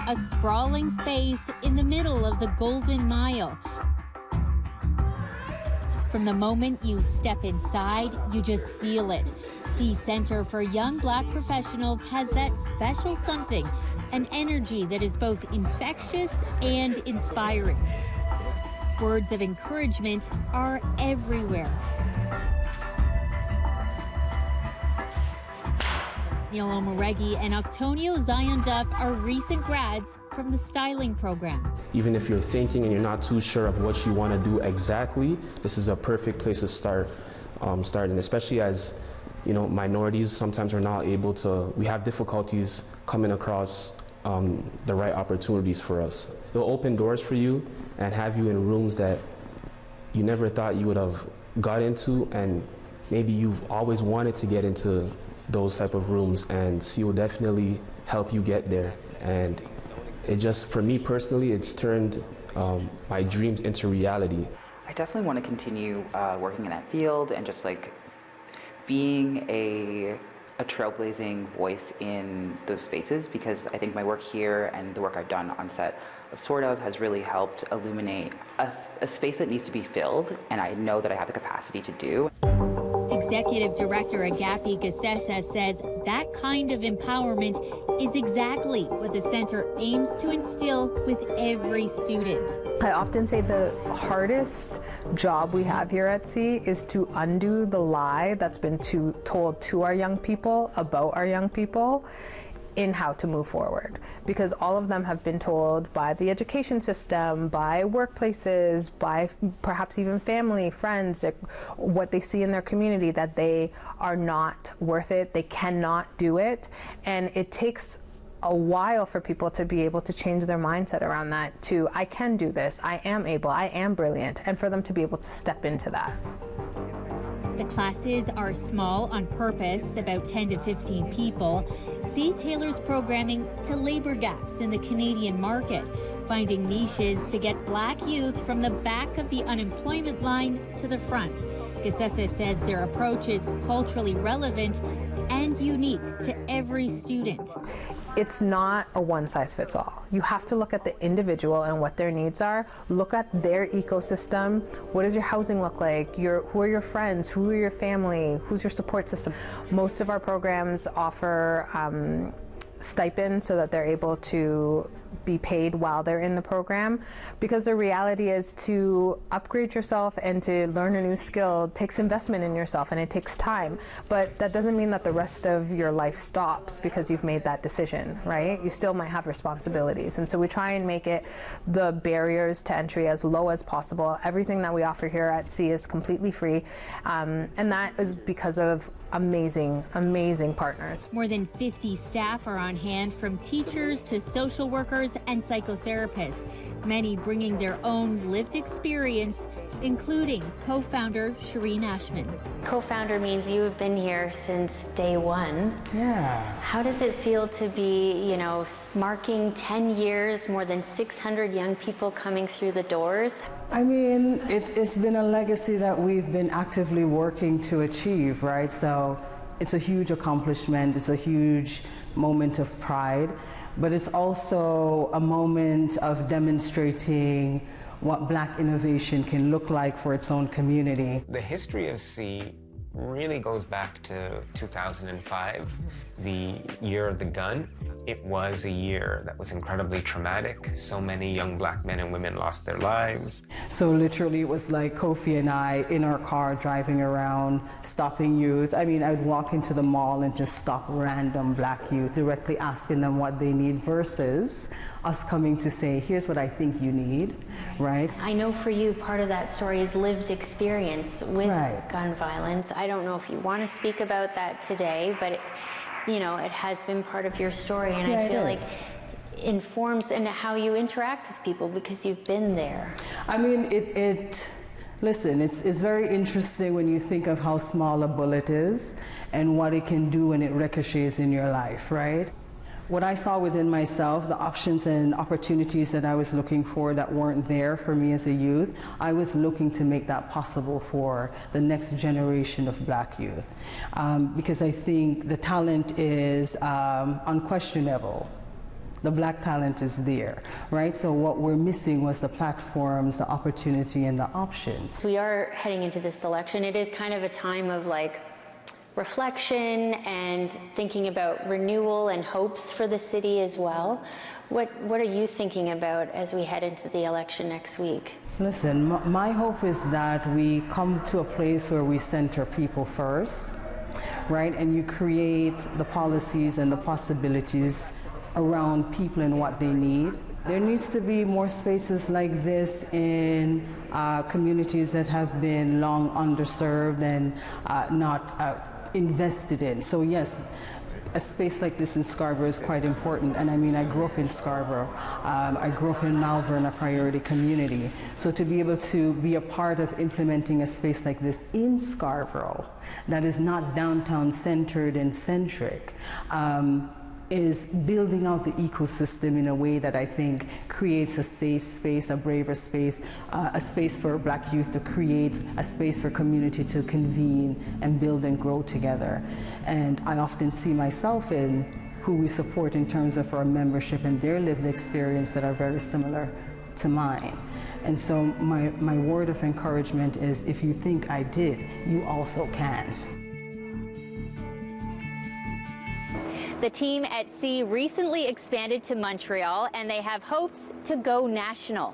a sprawling space in the middle of the Golden Mile. From the moment you step inside, you just feel it. CEE Center for Young Black Professionals has that special something, an energy that is both infectious and inspiring. Words of encouragement are everywhere. Neil Omaregi and Octonio Zion Duff are recent grads from the styling program. Even if you're thinking and you're not too sure of what you want to do exactly, this is a perfect place to start. And especially as minorities, sometimes we're not able to, we have difficulties coming across the right opportunities for us. It'll open doors for you and have you in rooms that you never thought you would have got into, and maybe you've always wanted to get into those type of rooms, and CEE will definitely help you get there. And it just, for me personally, it's turned my dreams into reality. I definitely want to continue working in that field and just like being a trailblazing voice in those spaces, because I think my work here and the work I've done on set of Sort Of has really helped illuminate a space that needs to be filled, and I know that I have the capacity to do. Executive Director Agapi Gasesa says that kind of empowerment is exactly what the center aims to instill with every student. I often say the hardest job we have here at CEE is to undo the lie that's been told to our young people about our young people in how to move forward, because all of them have been told by the education system, by workplaces, by perhaps even family, friends, what they see in their community, that they are not worth it, they cannot do it, and it takes a while for people to be able to change their mindset around that to, I can do this, I am able, I am brilliant, and for them to be able to step into that. The classes are small on purpose, about 10 to 15 people. CEE tailors programming to labor gaps in the Canadian market, finding niches to get Black youth from the back of the unemployment line to the front. Gasesa says their approach is culturally relevant and unique to every student. It's not a one-size-fits-all. You have to look at the individual and what their needs are. Look at their ecosystem. What does your housing look like? Who are your friends? Who are your family? Who's your support system? Most of our programs offer stipends so that they're able to be paid while they're in the program, because the reality is to upgrade yourself and to learn a new skill takes investment in yourself, and it takes time, but that doesn't mean that the rest of your life stops because you've made that decision, right? You still might have responsibilities, and so we try and make it the barriers to entry as low as possible. Everything that we offer here at CEE is completely free, and that is because of amazing partners. More than 50 staff are on hand, from teachers to social workers and psychotherapists, many bringing their own lived experience, including co-founder Shireen Ashman. Co-founder means you have been here since day one. Yeah. How does it feel to be, marking 10 years, more than 600 young people coming through the doors? I mean, it's been a legacy that we've been actively working to achieve, right? So it's a huge accomplishment, it's a huge moment of pride, but it's also a moment of demonstrating what Black innovation can look like for its own community. The history of CEE really goes back to 2005, the year of the gun. It was a year that was incredibly traumatic. So many young Black men and women lost their lives. So literally it was like Kofi and I in our car driving around, stopping youth. I mean, I'd walk into the mall and just stop random Black youth, directly asking them what they need, versus us coming to say, here's what I think you need, right? I know for you, part of that story is lived experience with gun violence. I don't know if you want to speak about that today, but it has been part of your story, and I feel like informs and how you interact with people because you've been there. I mean, listen, it's very interesting when you think of how small a bullet is and what it can do when it ricochets in your life, right? What I saw within myself, the options and opportunities that I was looking for that weren't there for me as a youth, I was looking to make that possible for the next generation of Black youth. Because I think the talent is unquestionable. The black talent is there, right? So what we're missing was the platforms, the opportunity, and the options. We are heading into this election. It is kind of a time of like reflection and thinking about renewal and hopes for the city as well. What are you thinking about as we head into the election next week? Listen, my hope is that we come to a place where we center people first, right? And you create the policies and the possibilities around people and what they need. There needs to be more spaces like this in communities that have been long underserved and not invested in. So yes, a space like this in Scarborough is quite important. And I mean, I grew up in Scarborough. I grew up in Malvern, a priority community. So to be able to be a part of implementing a space like this in Scarborough that is not downtown centered and centric is building out the ecosystem in a way that I think creates a safe space, a braver space, a space for Black youth to create a space for community to convene and build and grow together. And I often see myself in who we support in terms of our membership and their lived experience that are very similar to mine. And so my word of encouragement is, if you think I did, you also can. The team at CEE recently expanded to Montreal, and they have hopes to go national.